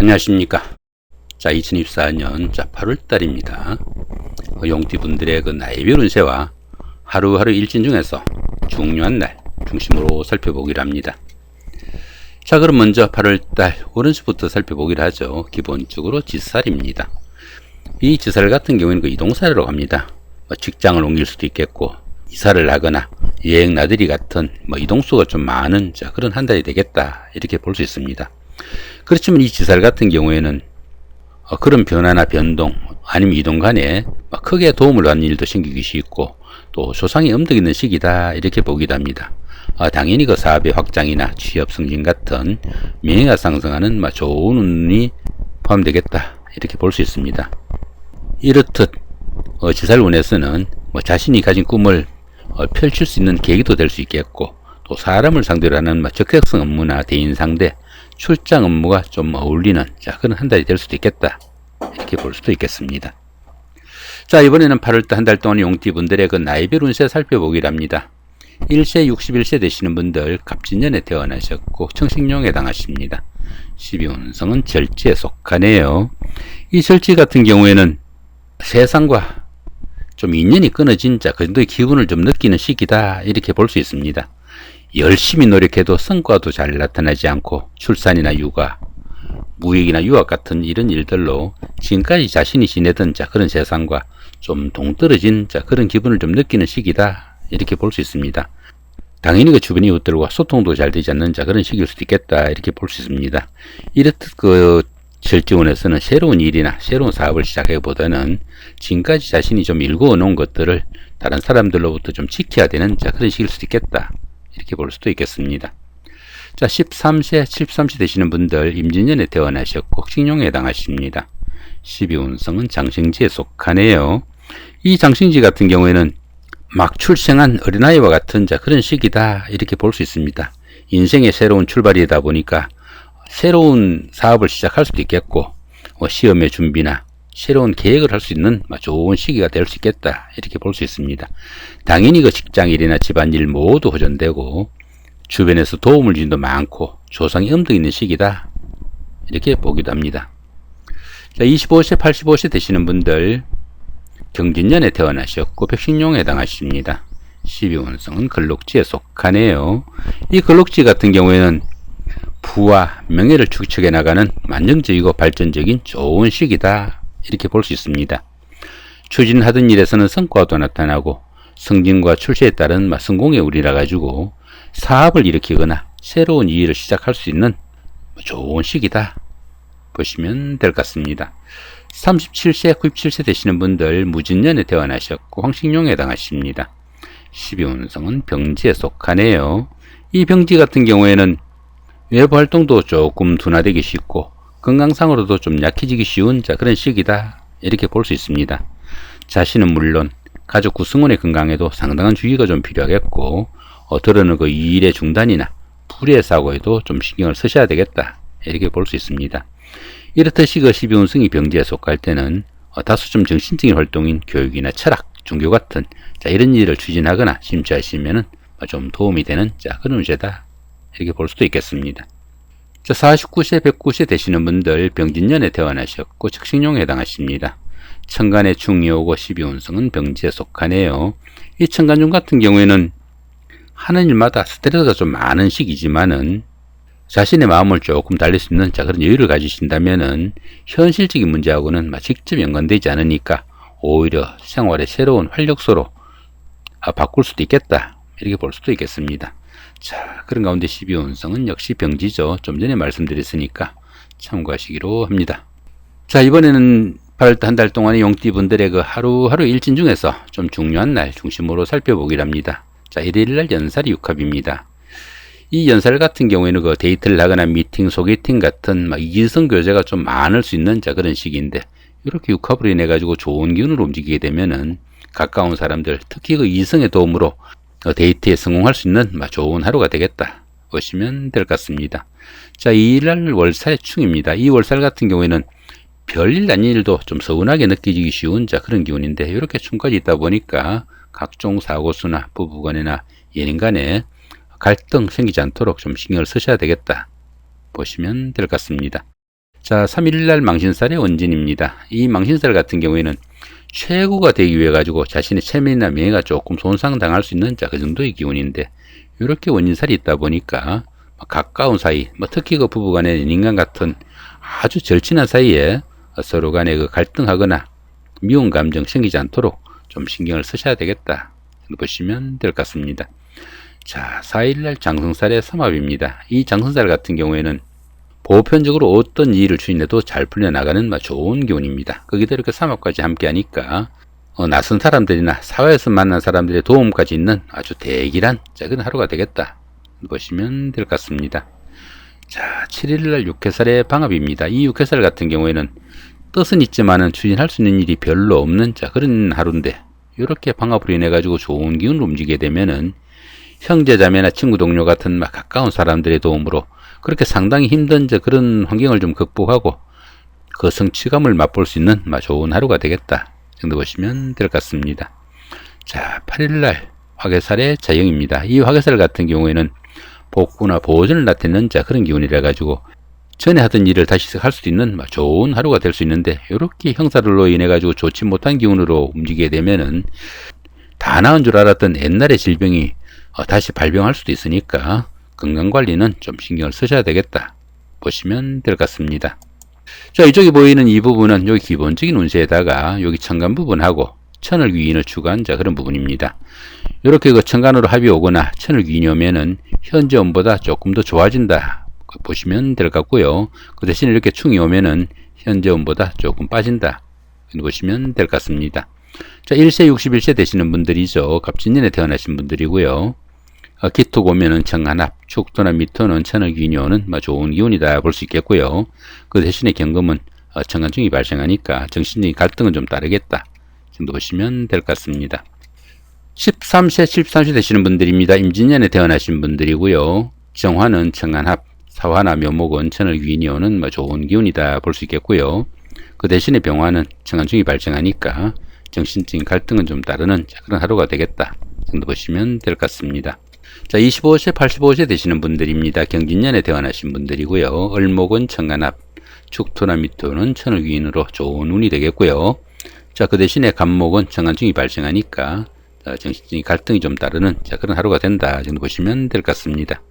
안녕하십니까. 자, 2024년 8월달입니다. 용띠분들의 그 나이별 운세와 하루하루 일진 중에서 중요한 날 중심으로 살펴보기로 합니다. 자, 그럼 먼저 8월달 오른수부터 살펴보기로 하죠. 기본적으로 지살입니다. 이 지살 같은 경우에는 그 이동사라고 합니다. 직장을 옮길 수도 있겠고, 이사를 하거나 여행 나들이 같은 이동수가 좀 많은 그런 한 달이 되겠다, 이렇게 볼 수 있습니다. 그렇지만 이 지살 같은 경우에는 그런 변화나 변동 아니면 이동 간에 크게 도움을 받는 일도 생기기 쉽고, 또 조상이 엄덕 있는 시기다, 이렇게 보기도 합니다. 당연히 그 사업의 확장이나 취업 승진 같은 명예가 상승하는 좋은 운이 포함되겠다, 이렇게 볼 수 있습니다. 이렇듯 지살 운에서는 자신이 가진 꿈을 펼칠 수 있는 계기도 될 수 있겠고, 또 사람을 상대로 하는 적극성 업무나 대인 상대 출장 업무가 좀 어울리는 그런 한 달이 될 수도 있겠다, 이렇게 볼 수도 있겠습니다. 자, 이번에는 8월달 한 달 동안 용띠분들의 그 나이별 운세 살펴보기로 합니다. 1세 61세 되시는 분들 갑진년에 태어나셨고 청식룡에 해당하십니다. 12운성은 절지에 속하네요. 이 절지 같은 경우에는 세상과 좀 인연이 끊어진 그 정도의 기분을 좀 느끼는 시기다, 이렇게 볼 수 있습니다. 열심히 노력해도 성과도 잘 나타나지 않고 출산이나 육아, 무역이나 유학 같은 이런 일들로 지금까지 자신이 지내던 그런 세상과 좀 동떨어진 그런 기분을 좀 느끼는 시기다, 이렇게 볼 수 있습니다. 당연히 그 주변 이웃들과 소통도 잘 되지 않는 그런 시기일 수도 있겠다, 이렇게 볼 수 있습니다. 이렇듯 그 절지운에서는 새로운 일이나 새로운 사업을 시작하기보다는 지금까지 자신이 좀 일구어 놓은 것들을 다른 사람들로부터 좀 지켜야 되는 그런 시기일 수도 있겠다, 이렇게 볼 수도 있겠습니다. 자, 13세, 73세 되시는 분들 임진년에 태어나셨고 식룡에 해당하십니다. 12운성은 장생지에 속하네요. 이 장생지 같은 경우에는 막 출생한 어린아이와 같은 그런 시기다, 이렇게 볼 수 있습니다. 인생의 새로운 출발이다 보니까 새로운 사업을 시작할 수도 있겠고, 시험의 준비나 새로운 계획을 할 수 있는 좋은 시기가 될 수 있겠다, 이렇게 볼 수 있습니다. 당연히 그 직장일이나 집안일 모두 호전되고 주변에서 도움을 주는 도 많고 조상이 엄덕 있는 시기다, 이렇게 보기도 합니다. 자, 25세 85세 되시는 분들 경진년에 태어나셨고 백신룡에 해당하십니다. 12운성은 걸록지에 속하네요. 이 걸록지 같은 경우에는 부와 명예를 축적해 나가는 만능적이고 발전적인 좋은 시기다, 이렇게 볼 수 있습니다. 추진하던 일에서는 성과도 나타나고 승진과 출세에 따른 성공의 우리라 가지고 사업을 일으키거나 새로운 일을 시작할 수 있는 좋은 시기다, 보시면 될 것 같습니다. 37세 97세 되시는 분들 무진년에 태어나셨고 황식룡에 해당하십니다. 12운성은 병지에 속하네요. 이 병지 같은 경우에는 외부 활동도 조금 둔화되기 쉽고 건강상으로도 좀 약해지기 쉬운 그런 시기다, 이렇게 볼 수 있습니다. 자신은 물론 가족 구성원의 건강에도 상당한 주의가 좀 필요하겠고, 때로는 그 일의 중단이나 불의 사고에도 좀 신경을 쓰셔야 되겠다, 이렇게 볼 수 있습니다. 이렇듯이 그 12운성이 병지에 속할 때는 다소 좀 정신적인 활동인 교육이나 철학, 종교 같은 이런 일을 추진하거나 심취하시면은 좀 도움이 되는 그런 운세다, 이렇게 볼 수도 있겠습니다. 자, 49세 109세 되시는 분들 병진년에 태어나셨고 측식룡에 해당하십니다. 천간의 충이 오고 12운성은 병지에 속하네요. 이 천간중 같은 경우에는 하는 일마다 스트레스가 좀 많은 시기지만은 자신의 마음을 조금 달릴 수 있는 그런 여유를 가지신다면은 현실적인 문제하고는 직접 연관되지 않으니까 오히려 생활의 새로운 활력소로 바꿀 수도 있겠다, 이렇게 볼 수도 있겠습니다. 자, 그런 가운데 12운성은 역시 병지죠. 좀 전에 말씀드렸으니까 참고하시기로 합니다. 자, 이번에는 8월달 한 달 동안의 용띠분들의 그 하루하루 일진 중에서 좀 중요한 날 중심으로 살펴보기로 합니다. 자, 일요일날 연살이 육합입니다. 이 연살 같은 경우에는 그 데이트를 하거나 미팅, 소개팅 같은 이성 교제가 좀 많을 수 있는 그런 시기인데, 이렇게 육합으로 인해 가지고 좋은 기운으로 움직이게 되면은 가까운 사람들, 특히 그 이성의 도움으로 데이트에 성공할 수 있는 좋은 하루가 되겠다, 보시면 될 것 같습니다. 자, 이일날 월살의 충입니다. 이 월살 같은 경우에는 별일 아닌 일도 좀 서운하게 느껴지기 쉬운 그런 기운인데, 이렇게 충까지 있다 보니까 각종 사고수나 부부간이나 연인 간에 갈등 생기지 않도록 좀 신경을 쓰셔야 되겠다, 보시면 될 것 같습니다. 자, 3일날 망신살의 원진입니다. 이 망신살 같은 경우에는 최고가 되기 위해 가지고 자신의 체면이나 명예가 조금 손상당할 수 있는 그 정도의 기운인데, 이렇게 원진살이 있다 보니까 가까운 사이, 특히 그 부부간의 인간 같은 아주 절친한 사이에 서로 간에 그 갈등하거나 미운 감정 생기지 않도록 좀 신경을 쓰셔야 되겠다 보시면 될 것 같습니다. 자, 4일날 장성살의 삼합입니다. 이 장성살 같은 경우에는 보편적으로 어떤 일을 추진해도 잘 풀려나가는 좋은 기운입니다. 거기다 이렇게 삼합까지 함께 하니까 낯선 사람들이나 사회에서 만난 사람들의 도움까지 있는 아주 대길한 그런 하루가 되겠다 보시면 될 것 같습니다. 자, 7일날 육해살의 방합입니다. 이 육해살 같은 경우에는 뜻은 있지만은 추진할 수 있는 일이 별로 없는 그런 하루인데, 이렇게 방합으로 인해 가지고 좋은 기운으로 움직이게 되면은 형제 자매나 친구 동료 같은 가까운 사람들의 도움으로 그렇게 상당히 힘든 그런 환경을 좀 극복하고 그 성취감을 맛볼 수 있는 좋은 하루가 되겠다 정도 보시면 될 것 같습니다. 자, 8일날 화개살의 자영입니다. 이 화개살 같은 경우에는 복구나 보존을 나타내는 그런 기운이라 가지고 전에 하던 일을 다시 할 수도 있는 좋은 하루가 될 수 있는데, 이렇게 형사들로 인해 가지고 좋지 못한 기운으로 움직이게 되면은 다 나은 줄 알았던 옛날의 질병이 다시 발병할 수도 있으니까 건강관리는 좀 신경을 쓰셔야 되겠다 보시면 될 것 같습니다. 자, 이쪽에 보이는 이 부분은 여기 기본적인 운세에다가 여기 천간 부분하고 천을 귀인을 추가한 그런 부분입니다. 이렇게 그 천간으로 합이 오거나 천을 귀인이 오면은 현재 운보다 조금 더 좋아진다 보시면 될 것 같고요. 그 대신 이렇게 충이 오면은 현재 운보다 조금 빠진다 보시면 될 것 같습니다. 자, 1세 61세 되시는 분들이죠. 갑진년에 태어나신 분들이고요. 기토 오면은 천간합, 축토나 미토는 천을 귀인이 오는 좋은 기운이다 볼 수 있겠고요. 그 대신에 경금은 천간충이 발생하니까 정신적인 갈등은 좀 따르겠다 정도 보시면 될 것 같습니다. 13세, 13세 되시는 분들입니다. 임진년에 태어나신 분들이고요. 정화는 천간합, 사화나 묘목은 천을 귀인이 오는 좋은 기운이다 볼 수 있겠고요. 그 대신에 병화는 천간충이 발생하니까 정신적인 갈등은 좀 따르는 그런 하루가 되겠다 정도 보시면 될 것 같습니다. 자, 25세, 85세 되시는 분들입니다. 경진년에 태어나신 분들이고요. 을목은 천간합, 축토나 미토는 천을 귀인으로 좋은 운이 되겠고요. 자, 그 대신에 간목은 천간충이 발생하니까 정신적인 갈등이 좀 따르는 그런 하루가 된다 정도 보시면 될 것 같습니다.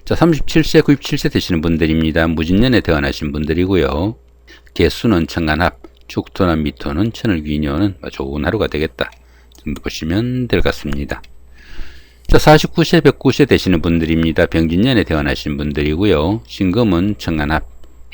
자, 37세, 97세 되시는 분들입니다. 무진년에 태어나신 분들이고요. 개수는 천간합, 축토나 미토는 천을 귀인이 오는 좋은 하루가 되겠다 정도 보시면 될 것 같습니다. 자, 49세, 109세 되시는 분들입니다. 병진년에 태어나신 분들이고요. 신금은 천간합,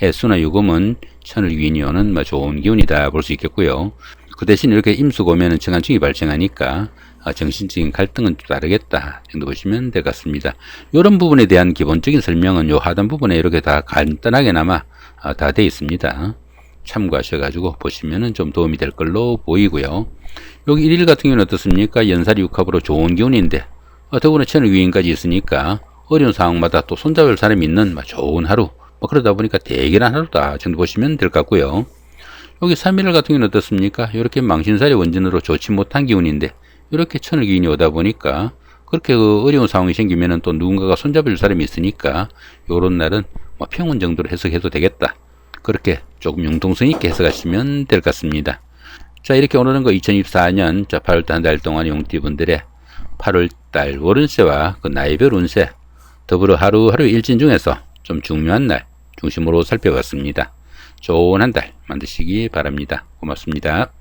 해수나 유금은 천을 귀인이 오는 좋은 기운이다 볼 수 있겠고요. 그 대신 이렇게 임수가 오면은 천간충이 발생하니까 정신적인 갈등은 좀 다르겠다 정도 보시면 될 것 같습니다. 이런 부분에 대한 기본적인 설명은 요 하단 부분에 이렇게 다 간단하게나마 다 되어 있습니다. 참고하셔가지고 보시면은 좀 도움이 될 걸로 보이고요. 여기 1일 같은 경우는 어떻습니까? 연살이 육합으로 좋은 기운인데 더구나 천을 귀인까지 있으니까 어려운 상황마다 또 손잡을 사람이 있는 좋은 하루, 그러다 보니까 대결한 하루다 정도 보시면 될 것 같고요. 여기 3일 같은 경우는 어떻습니까? 이렇게 망신살이 원진으로 좋지 못한 기운인데 이렇게 천을 귀인이 오다 보니까 그렇게 그 어려운 상황이 생기면은 또 누군가가 손잡을 사람이 있으니까 요런 날은 평온 정도로 해석해도 되겠다. 그렇게 조금 융통성 있게 해석하시면 될 것 같습니다. 자, 이렇게 오늘은 그 2024년 8월달 한 달 동안 용띠분들의 8월달 월운세와 그 나이별 운세, 더불어 하루하루 일진 중에서 좀 중요한 날 중심으로 살펴봤습니다. 좋은 한 달 만드시기 바랍니다. 고맙습니다.